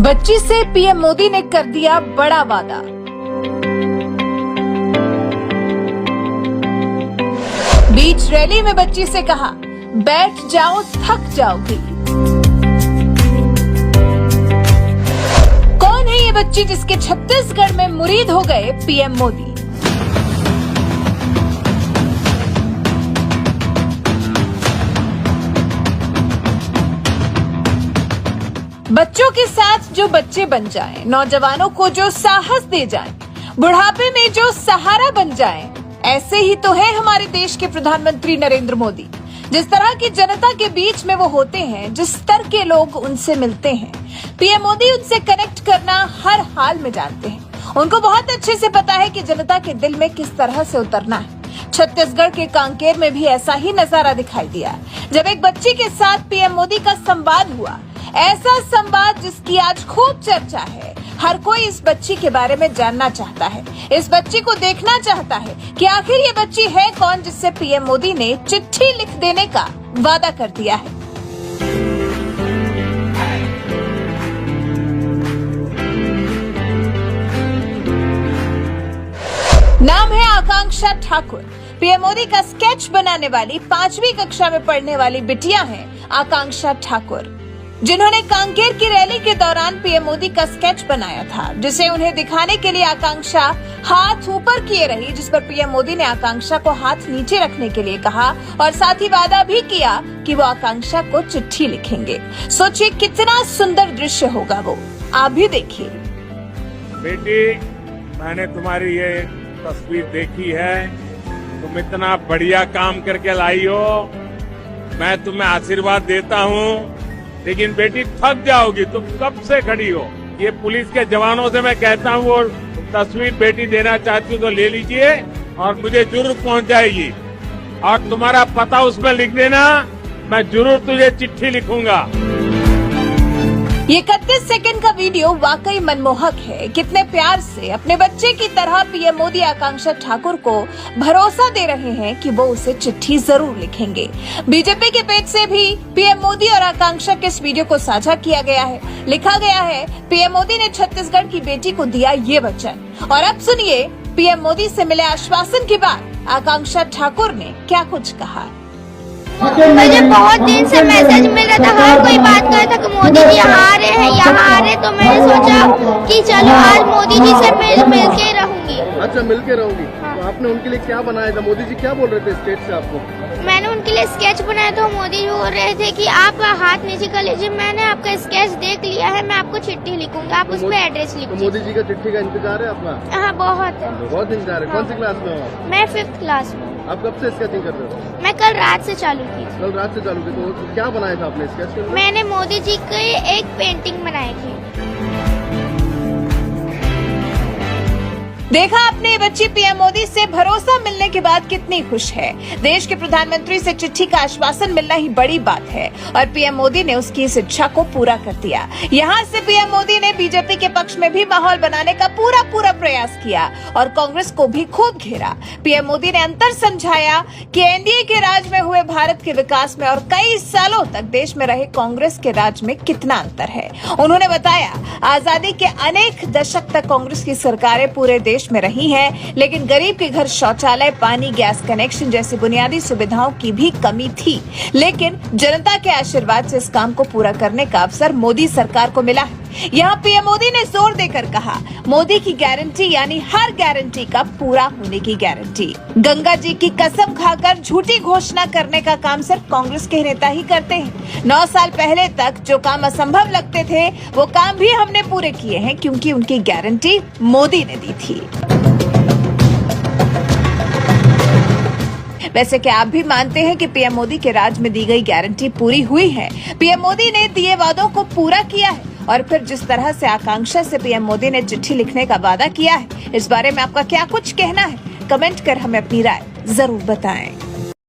बच्ची से पीएम मोदी ने कर दिया बड़ा वादा। बीच रैली में बच्ची से कहा, बैठ जाओ थक जाओगी। कौन है ये बच्ची जिसके छत्तीसगढ़ में मुरीद हो गए पीएम मोदी? बच्चों के साथ जो बच्चे बन जाएं, नौजवानों को जो साहस दे जाएं, बुढ़ापे में जो सहारा बन जाएं, ऐसे ही तो है हमारे देश के प्रधानमंत्री नरेंद्र मोदी। जिस तरह की जनता के बीच में वो होते हैं, जिस स्तर के लोग उनसे मिलते हैं, पीएम मोदी उनसे कनेक्ट करना हर हाल में जानते हैं। उनको बहुत अच्छे से पता है कि जनता के दिल में किस तरह से उतरना है। छत्तीसगढ़ के कांकेर में भी ऐसा ही नजारा दिखाई दिया जब एक बच्ची के साथ पीएम मोदी का संवाद हुआ। ऐसा संवाद जिसकी आज खूब चर्चा है। हर कोई इस बच्ची के बारे में जानना चाहता है, इस बच्ची को देखना चाहता है कि आखिर ये बच्ची है कौन जिससे पीएम मोदी ने चिट्ठी लिख देने का वादा कर दिया है। नाम है आकांक्षा ठाकुर। पीएम मोदी का स्केच बनाने वाली 5वीं कक्षा में पढ़ने वाली बिटिया है आकांक्षा ठाकुर, जिन्होंने कांकेर की रैली के दौरान पीएम मोदी का स्केच बनाया था, जिसे उन्हें दिखाने के लिए आकांक्षा हाथ ऊपर किए रही, जिस पर पीएम मोदी ने आकांक्षा को हाथ नीचे रखने के लिए कहा और साथ ही वादा भी किया कि वो आकांक्षा को चिट्ठी लिखेंगे। सोचिए कितना सुंदर दृश्य होगा वो, आप भी देखिए। बेटी, मैंने तुम्हारी ये तस्वीर देखी है, तुम इतना बढ़िया काम करके लाई हो, मैं तुम्हें आशीर्वाद देता हूँ। लेकिन बेटी थक जाओगी, तुम कब से खड़ी हो। ये पुलिस के जवानों से मैं कहता हूँ, वो तस्वीर बेटी देना चाहती हो तो ले लीजिए और मुझे जरूर पहुंच जाएगी और तुम्हारा पता उसमें लिख देना, मैं जरूर तुझे चिट्ठी लिखूंगा। ये 31 सेकंड का वीडियो वाकई मनमोहक है। कितने प्यार से अपने बच्चे की तरह पीएम मोदी आकांक्षा ठाकुर को भरोसा दे रहे हैं कि वो उसे चिट्ठी जरूर लिखेंगे। बीजेपी के पेज से भी पीएम मोदी और आकांक्षा के इस वीडियो को साझा किया गया है। लिखा गया है, पीएम मोदी ने छत्तीसगढ़ की बेटी को दिया ये वचन। और अब सुनिए पीएम मोदी से मिले आश्वासन के बाद आकांक्षा ठाकुर ने क्या कुछ कहा। मुझे बहुत दिन से मैसेज मिल रहा था, हर कोई बात कर रहा था कि मोदी जी यहाँ आ रहे हैं, यहाँ आ रहे, तो मैंने सोचा कि चलो आज मोदी जी से मिल के रहूंगी। अच्छा, मिल के रहूंगी। तो आपने उनके लिए क्या बनाया था? मोदी जी क्या बोल रहे थे स्टेज से आपको? मैंने उनके लिए स्केच बनाया था। मोदी जी बोल रहे थे कि आप हाथ नीचे कर लीजिए, मैंने आपका स्केच देख लिया है, मैं आपको चिट्ठी लिखूंगा, आप उस पर एड्रेस लिखिए। तो मोदी जी का चिट्ठी का इंतजार है आपका? हाँ, बहुत है, बहुत इंतजार है। कौन सी क्लास में हो आप? मैं 5th क्लास में। आप कब से स्केचिंग कर रहे हो? मैं कल रात से चालू की। कल रात से चालू की। तो क्या बनाया था आपने स्केच? मैंने मोदी जी की एक पेंटिंग बनाई थी। देखा आपने, बच्ची पीएम मोदी से भरोसा मिलने के बाद कितनी खुश है। देश के प्रधानमंत्री से चिट्ठी का आश्वासन मिलना ही बड़ी बात है और पीएम मोदी ने उसकी इस इच्छा को पूरा कर दिया। यहाँ से पीएम मोदी ने बीजेपी के पक्ष में भी माहौल बनाने का पूरा प्रयास किया और कांग्रेस को भी खूब घेरा। पीएम मोदी ने अंतर समझाया कि एनडीए के राज में हुए भारत के विकास में और कई सालों तक देश में रहे कांग्रेस के राज में कितना अंतर है। उन्होंने बताया, आजादी के अनेक दशक तक कांग्रेस की सरकारें पूरे देश में रही है, लेकिन गरीब के घर शौचालय, पानी, गैस कनेक्शन जैसी बुनियादी सुविधाओं की भी कमी थी। लेकिन जनता के आशीर्वाद से इस काम को पूरा करने का अवसर मोदी सरकार को मिला है। यहाँ पीएम मोदी ने जोर देकर कहा, मोदी की गारंटी यानी हर गारंटी का पूरा होने की गारंटी। गंगा जी की कसम खाकर झूठी घोषणा करने का काम सिर्फ कांग्रेस के नेता ही करते हैं। 9 साल पहले तक जो काम असंभव लगते थे, वो काम भी हमने पूरे किए हैं, क्योंकि उनकी गारंटी मोदी ने दी थी। वैसे क्या आप भी मानते हैं कि पीएम मोदी के राज में दी गई गारंटी पूरी हुई है? पीएम मोदी ने दिए वादों को पूरा किया है और फिर जिस तरह से आकांक्षा से पीएम मोदी ने चिट्ठी लिखने का वादा किया है, इस बारे में आपका क्या कुछ कहना है? कमेंट कर हमें अपनी राय जरूर बताएं।